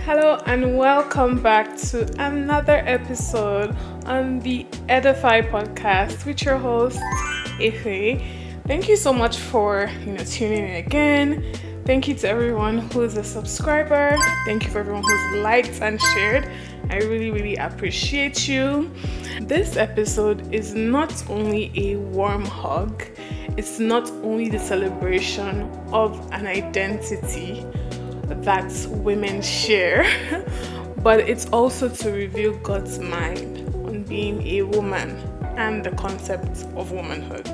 Hello and welcome back to another episode on the Edify podcast with your host Ife. Thank you so much for tuning in again. Thank you to everyone who's a subscriber. Thank you for everyone who's liked and shared. I really appreciate you. This episode is not only a warm hug, it's not only the celebration of an identity that women share, but it's also to reveal God's mind on being a woman and the concept of womanhood.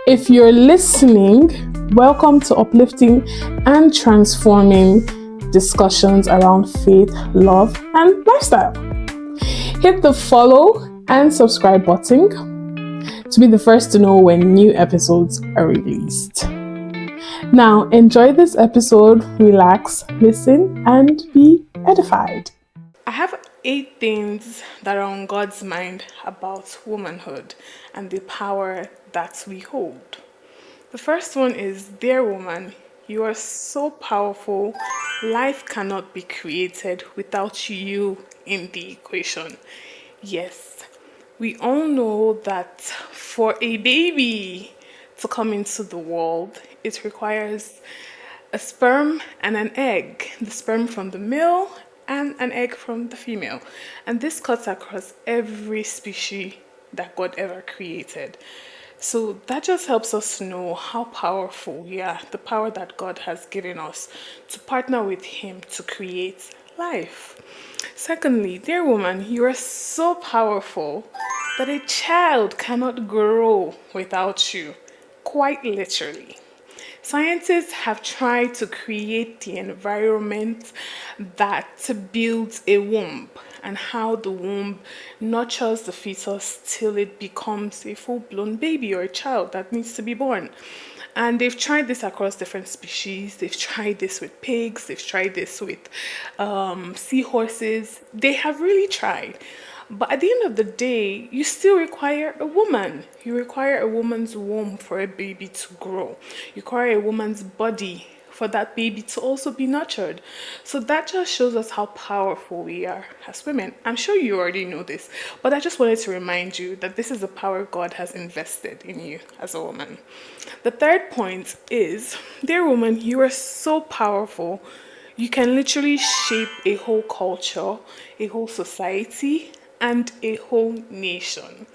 If you're listening, welcome to uplifting and transforming discussions around faith, love, and lifestyle. Hit the follow and subscribe button to be the first to know when new episodes are released. Now, enjoy this episode, relax, listen, and be edified. I have 8 things that are on God's mind about womanhood and the power that we hold. The first one is, dear woman, you are so powerful. Life cannot be created without you in the equation. Yes, we all know that for a baby to come into the world, it requires a sperm and an egg, the sperm from the male and an egg from the female. And this cuts across every species that God ever created. So that just helps us know how powerful we are, the power that God has given us to partner with Him to create life. Secondly, dear woman, you are so powerful that a child cannot grow without you. Quite literally. Scientists have tried to create the environment that builds a womb and how the womb nurtures the fetus till it becomes a full-blown baby or a child that needs to be born. And they've tried this across different species. They've tried this with pigs. They've tried this with seahorses. They have really tried. But at the end of the day, you still require a woman. You require a woman's womb for a baby to grow. You require a woman's body for that baby to also be nurtured. So that just shows us how powerful we are as women. I'm sure you already know this, but I just wanted to remind you that this is the power God has invested in you as a woman. The third point is, dear woman, you are so powerful. You can literally shape a whole culture, a whole society, and a whole nation.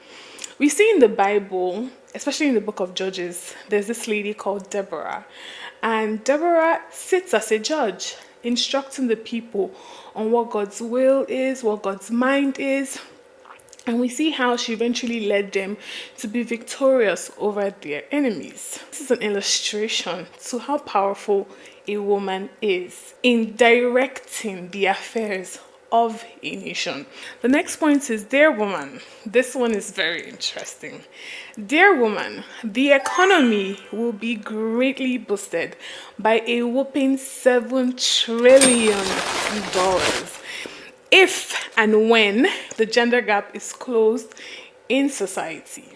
We see in the Bible, especially in the book of Judges, there's this lady called Deborah. And Deborah sits as a judge, instructing the people on what God's will is, what God's mind is. And we see how she eventually led them to be victorious over their enemies. This is an illustration to how powerful a woman is in directing the affairs of a nation. The next point is, dear woman. This one is very interesting. Dear woman, the economy will be greatly boosted by a whopping $7 trillion if and when the gender gap is closed in society.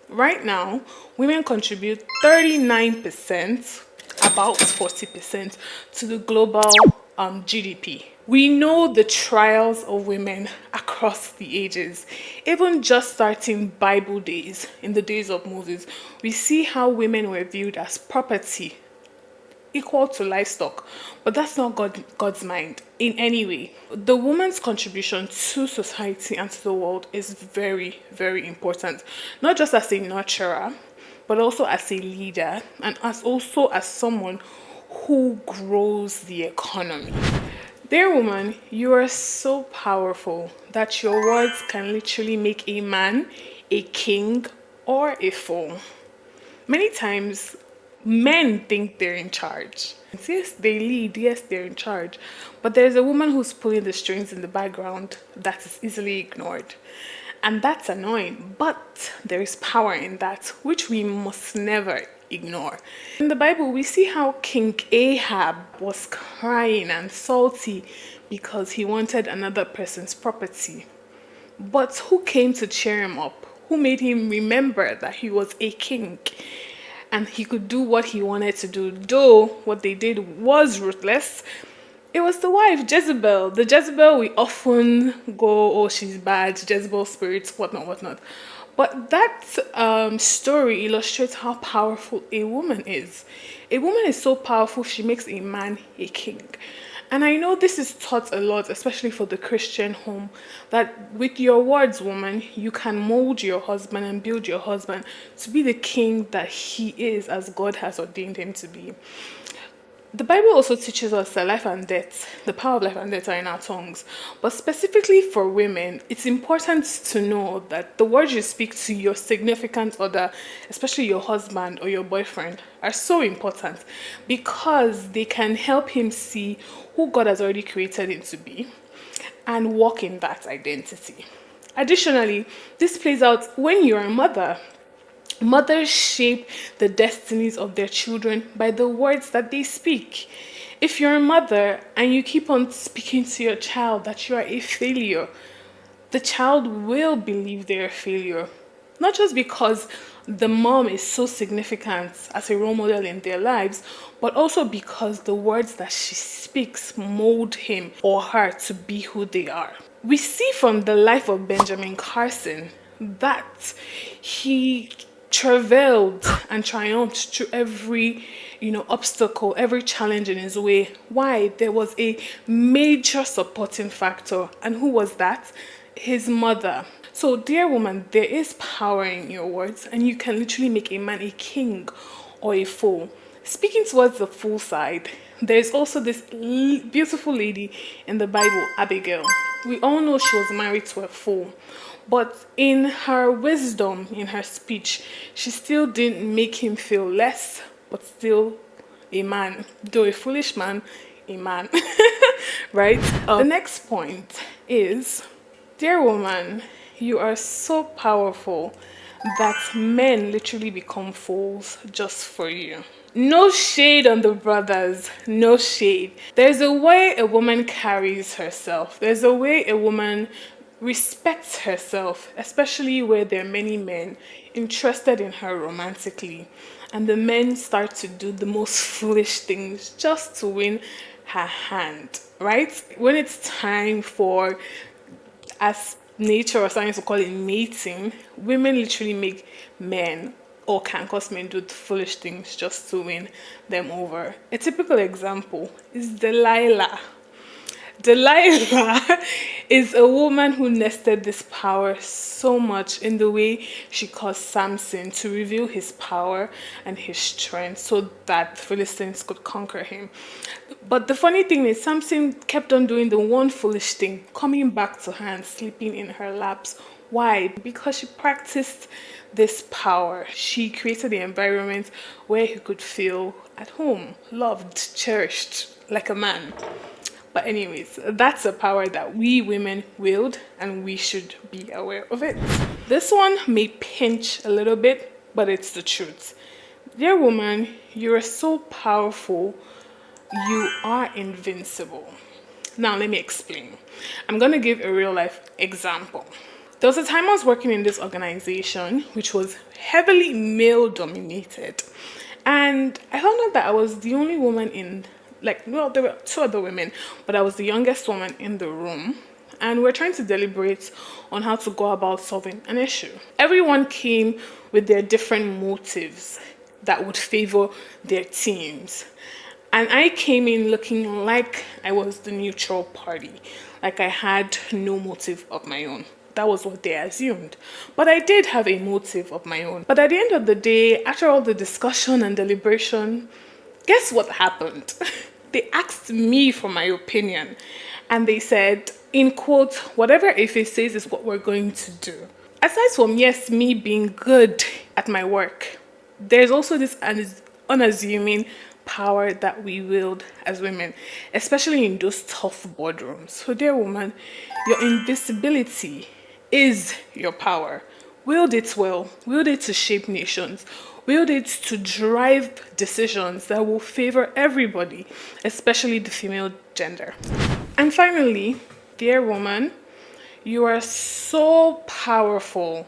Right now, women contribute 39%, about 40% to the global GDP. We know the trials of women across the ages. Even just starting Bible days, in the days of Moses, we see how women were viewed as property, equal to livestock. But that's not God's mind in any way. The woman's contribution to society and to the world is very important. Not just as a nurturer, but also as a leader and as someone who grows the economy. Dear woman, you are so powerful that your words can literally make a man a king or a fool. Many times, men think they're in charge. Yes, they lead. Yes, they're in charge. But there's a woman who's pulling the strings in the background that is easily ignored. And that's annoying. But there is power in that, which we must never ignore. In the Bible, we see how King Ahab was crying and salty because he wanted another person's property. But who came to cheer him up? Who made him remember that he was a king and he could do what he wanted to do? Though what they did was ruthless, It was the wife, Jezebel. The Jezebel we often go, oh, she's bad, Jezebel spirits, whatnot, whatnot. But that story illustrates how powerful a woman is. A woman is so powerful, she makes a man a king. And I know this is taught a lot, especially for the Christian home, that with your words, woman, you can mold your husband and build your husband to be the king that he is as God has ordained him to be. The Bible also teaches us that life and death, the power of life and death are in our tongues. But specifically for women, it's important to know that the words you speak to your significant other, especially your husband or your boyfriend, are so important because they can help him see who God has already created him to be and walk in that identity. Additionally, this plays out when you're a mother. Mothers shape the destinies of their children by the words that they speak. If you're a mother and you keep on speaking to your child that you are a failure, the child will believe they're a failure. Not just because the mom is so significant as a role model in their lives, but also because the words that she speaks mold him or her to be who they are. We see from the life of Benjamin Carson that he travailed and triumphed through every obstacle, every challenge in his way. Why? There was a major supporting factor. And who was that? His mother. So, dear woman, there is power in your words, and you can literally make a man a king or a fool. Speaking towards the fool side, there's also this beautiful lady in the Bible, Abigail. We all know she was married to a fool. But in her wisdom, in her speech, she still didn't make him feel less, but still a man. Though a foolish man, a man. Right? The next point is, dear woman, you are so powerful that men literally become fools just for you. No shade on the brothers, no shade. There's a way a woman carries herself. There's a way a woman respects herself, especially where there are many men interested in her romantically. And the men start to do the most foolish things just to win her hand, right? When it's time for, as nature or science will call it, mating, women literally make men or can cause men do foolish things just to win them over. A typical example is Delilah. Delilah is a woman who nested this power so much in the way she caused Samson to reveal his power and his strength so that the Philistines could conquer him. But the funny thing is, Samson kept on doing the one foolish thing, coming back to her and sleeping in her laps. Why? Because she practiced this power. She created the environment where he could feel at home, loved, cherished, like a man. But anyways, that's a power that we women wield and we should be aware of it. This one may pinch a little bit, but it's the truth. Dear woman, you are so powerful, you are invincible. Now let me explain. I'm going to give a real life example. There was a time I was working in this organization, which was heavily male dominated. And I found out that I was the only woman in, there were two other women, but I was the youngest woman in the room. And we're trying to deliberate on how to go about solving an issue. Everyone came with their different motives that would favor their teams. And I came in looking like I was the neutral party, like I had no motive of my own. That was what they assumed. But I did have a motive of my own. But at the end of the day, after all the discussion and deliberation, guess what happened? They asked me for my opinion. And they said, in quote, whatever Ife says is what we're going to do. Aside from, yes, me being good at my work, there's also this unassuming power that we wield as women, especially in those tough boardrooms. So dear woman, your invisibility is your power. Wield it well. Wield it to shape nations. Wield it to drive decisions that will favor everybody, especially the female gender. And finally, dear woman, you are so powerful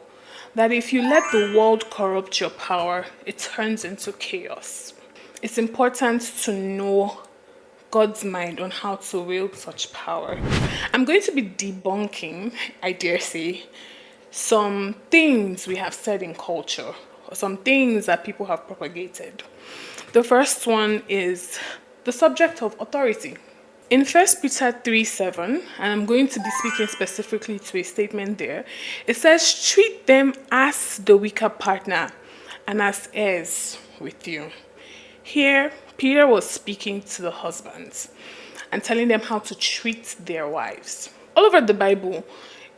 that if you let the world corrupt your power, it turns into chaos. It's important to know God's mind on how to wield such power. I'm going to be debunking, I dare say, some things we have said in culture, or some things that people have propagated. The first one is the subject of authority. In 1 Peter 3:7, and I'm going to be speaking specifically to a statement there, it says, treat them as the weaker partner and as heirs with you. Here, Peter was speaking to the husbands and telling them how to treat their wives. All over the Bible,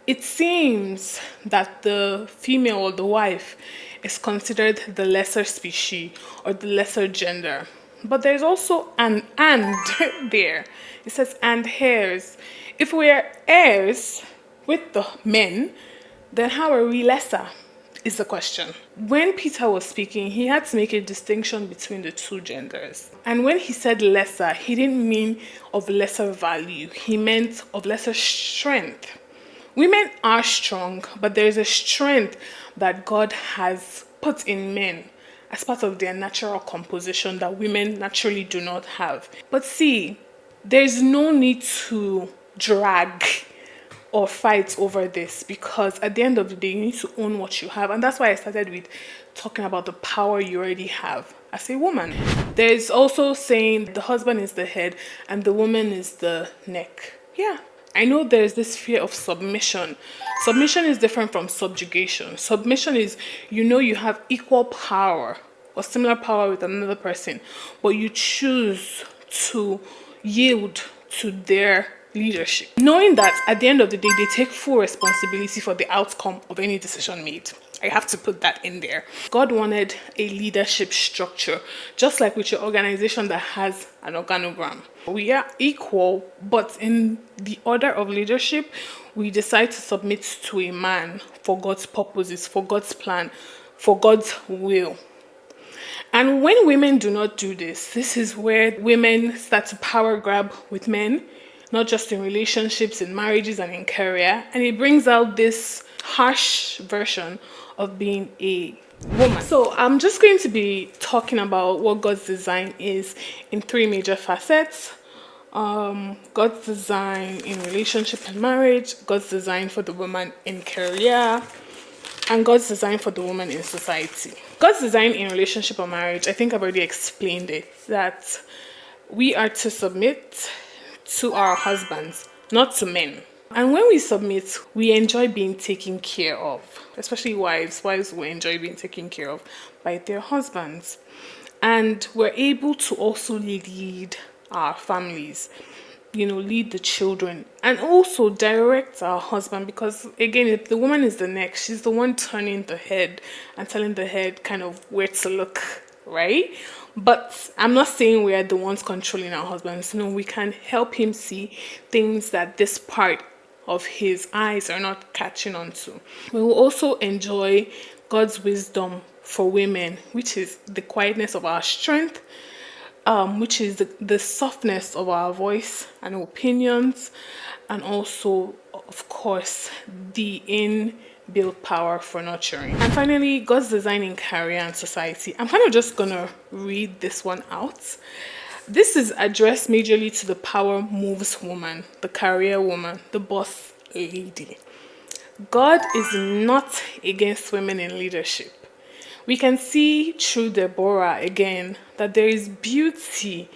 it seems that the female or the wife is considered the lesser species or the lesser gender. But there's also an and there. It says and heirs. If we are heirs with the men, then how are we lesser? Is the question. When Peter was speaking, he had to make a distinction between the two genders. And when he said lesser, he didn't mean of lesser value. He meant of lesser strength. Women are strong, but there is a strength that God has put in men as part of their natural composition that women naturally do not have. But see, there's no need to drag or fight over this, because at the end of the day, you need to own what you have. And that's why I started with talking about the power you already have as a woman. There's also saying the husband is the head and the woman is the neck. Yeah. I know there's this fear of submission. Submission is different from subjugation. Submission is, you have equal power or similar power with another person, but you choose to yield to their leadership, knowing that at the end of the day, they take full responsibility for the outcome of any decision made. I have to put that in there. God wanted a leadership structure, just like with your organization that has an organogram. We are equal, but in the order of leadership, we decide to submit to a man for God's purposes, for God's plan, for God's will. And when women do not do this, this is where women start to power grab with men, not just in relationships, in marriages, and in career. And it brings out this harsh version of being a woman. So I'm just going to be talking about what God's design is in three major facets. God's design in relationship and marriage, God's design for the woman in career, and God's design for the woman in society. God's design in relationship or marriage, I think I've already explained it, that we are to submit to our husbands, not to men. And when we submit, we enjoy being taken care of, especially wives. Wives will enjoy being taken care of by their husbands. And we're able to also lead our families, lead the children, and also direct our husband, because again, if the woman is the neck, she's the one turning the head and telling the head kind of where to look, right? But I'm not saying we are the ones controlling our husbands. No, we can help him see things that this part of his eyes are not catching on to. We will also enjoy God's wisdom for women, which is the quietness of our strength, which is the softness of our voice and opinions, and also, of course, the inbuilt power for nurturing. And finally, God's design in career and society. I'm kind of just gonna read this one out. This is addressed majorly to the power moves woman, the career woman, the boss lady. God is not against women in leadership. We can see through Deborah again that there is beauty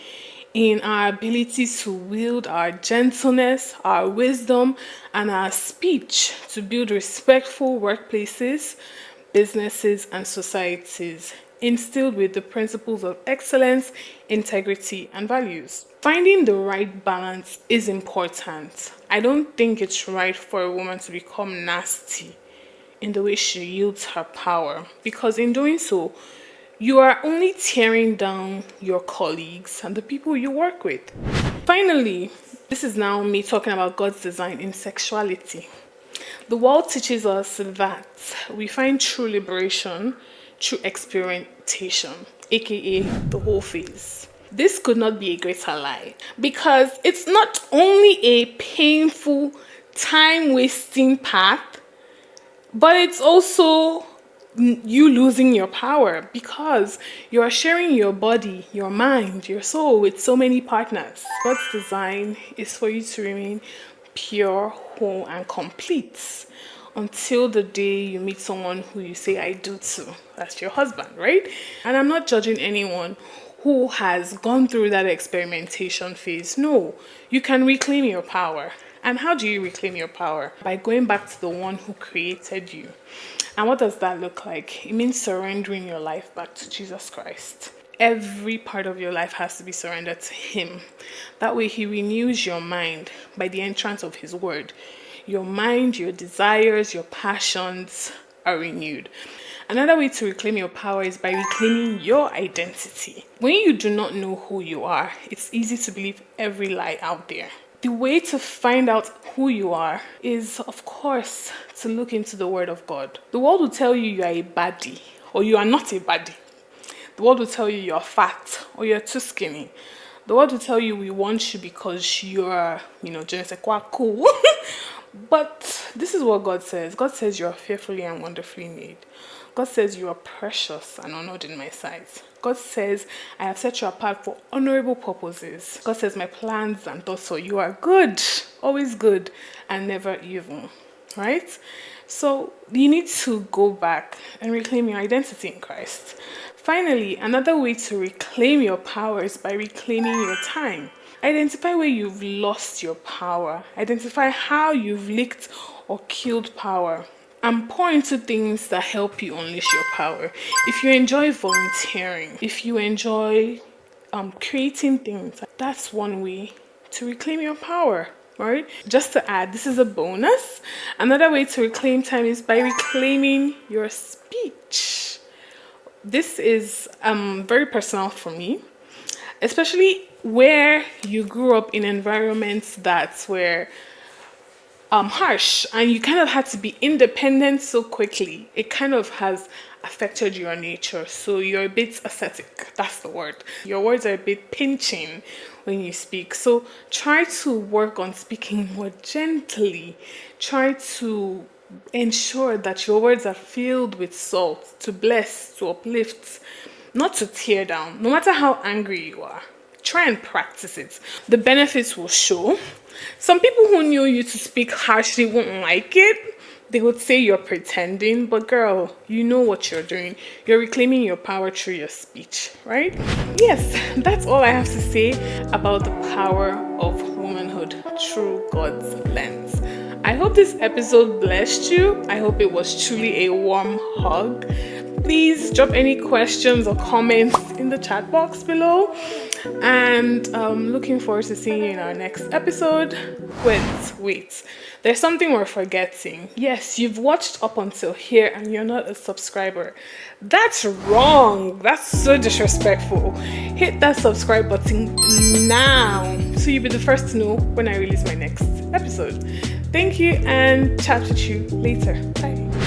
in our ability to wield our gentleness, our wisdom, and our speech to build respectful workplaces, businesses, and societies, instilled with the principles of excellence, integrity, and values. Finding the right balance is important. I don't think it's right for a woman to become nasty in the way she yields her power, because in doing so, you are only tearing down your colleagues and the people you work with. Finally, this is now me talking about God's design in sexuality. The world teaches us that we find true liberation through experimentation, aka the whole phase. This could not be a greater lie, because it's not only a painful, time-wasting path, but it's also you losing your power, because you are sharing your body, your mind, your soul with so many partners. God's design is for you to remain pure, whole, and complete until the day you meet someone who you say I do to. That's your husband, right? And I'm not judging anyone who has gone through that experimentation phase. No, you can reclaim your power. And how do you reclaim your power? By going back to the one who created you. And what does that look like? It means surrendering your life back to Jesus Christ. Every part of your life has to be surrendered to Him. That way He renews your mind by the entrance of His word. Your mind, your desires, your passions are renewed. Another way to reclaim your power is by reclaiming your identity. When you do not know who you are, it's easy to believe every lie out there. The way to find out who you are is, of course, to look into the Word of God. The world will tell you are a baddie, or you are not a baddie. The world will tell you you're fat, or you're too skinny. The world will tell you we want you because you're, je ne sais quoi, cool. But this is what God says. God says you are fearfully and wonderfully made. God says you are precious and honored in my sight. God says I have set you apart for honorable purposes. God says my plans and thoughts for you are good, always good, and never evil. Right? So you need to go back and reclaim your identity in Christ. Finally, another way to reclaim your power is by reclaiming your time. Identify where you've lost your power. Identify how you've leaked or killed power. And pour into things that help you unleash your power. If you enjoy volunteering, if you enjoy creating things, that's one way to reclaim your power, right? Just to add, this is a bonus. Another way to reclaim time is by reclaiming your speech. This is very personal for me, especially where you grew up in environments that were harsh and you kind of had to be independent so quickly. It kind of has affected your nature, so you're a bit ascetic. That's the word. Your words are a bit pinching when you speak, so try to work on speaking more gently. Try to ensure that your words are filled with salt, to bless, to uplift, not to tear down. No matter how angry you are, try and practice it. The benefits will show. Some people who knew you to speak harshly won't like it. They would say you're pretending, but girl, you know what you're doing. You're reclaiming your power through your speech, right? Yes, that's all I have to say about the power of womanhood through God's lens. I hope this episode blessed you. I hope it was truly a warm hug. Please drop any questions or comments in the chat box below. And looking forward to seeing you in our next episode. Wait. There's something we're forgetting. Yes, you've watched up until here and you're not a subscriber. That's wrong. That's so disrespectful. Hit that subscribe button now so you'll be the first to know when I release my next episode. Thank you and chat with you later. Bye.